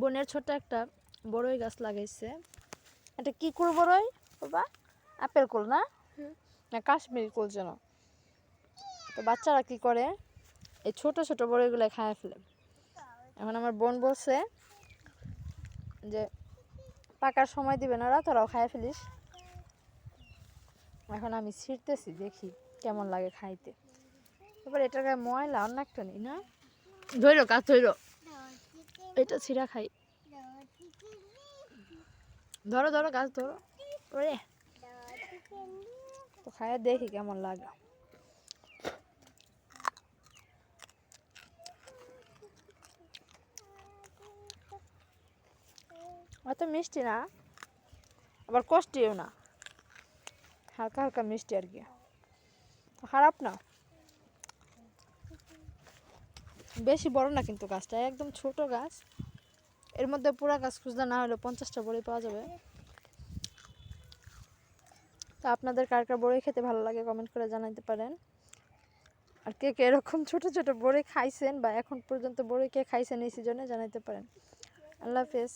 বোনের ছোট একটা বড়ই গাছ লাগাইছে। এটা কি কুল বড়ই বাবা? আপেল কুল না? না কাশ্মীরি কুল যেন। তো বাচ্চারা কি করে এই ছোট ছোট বড়ইগুলো খায় ফেলে। এখন আমার বোন বলছে যে পাকার সময় দিবে না, ওরা তোরাও খায় ফেলিস। এখন আমি ছিঁড়তেছি, দেখি কেমন লাগে খাইতে। এবার এটার গায়ে ময়লা অন্য একটা নেই না, ধৈর কাজ ধৈর, এটা ছিঁড়া খাই। ধরো ধরো গাছ ধরো, ওরে তো খাইয়া দেখি কেমন লাগে। অত মিষ্টি না, আবার কষ্টিও না, হালকা হালকা মিষ্টি আর কি, খারাপ না। বেশি বড় না কিন্তু গাছটা, একদম ছোট গাছ। এর মধ্যে পুরা গাছ খুঁজলে না হলে 50টা বড়ি পাওয়া যাবে। তো আপনাদের কার কার বড়ি খেতে ভালো লাগে কমেন্ট করে জানাতে পারেন। আর কে কে এরকম ছোট ছোট বড়ি খাইছেন বা এখন পর্যন্ত বড়ি কে খাইছেন এই সিজনে জানাতে পারেন। আল্লাহ হাফেজ।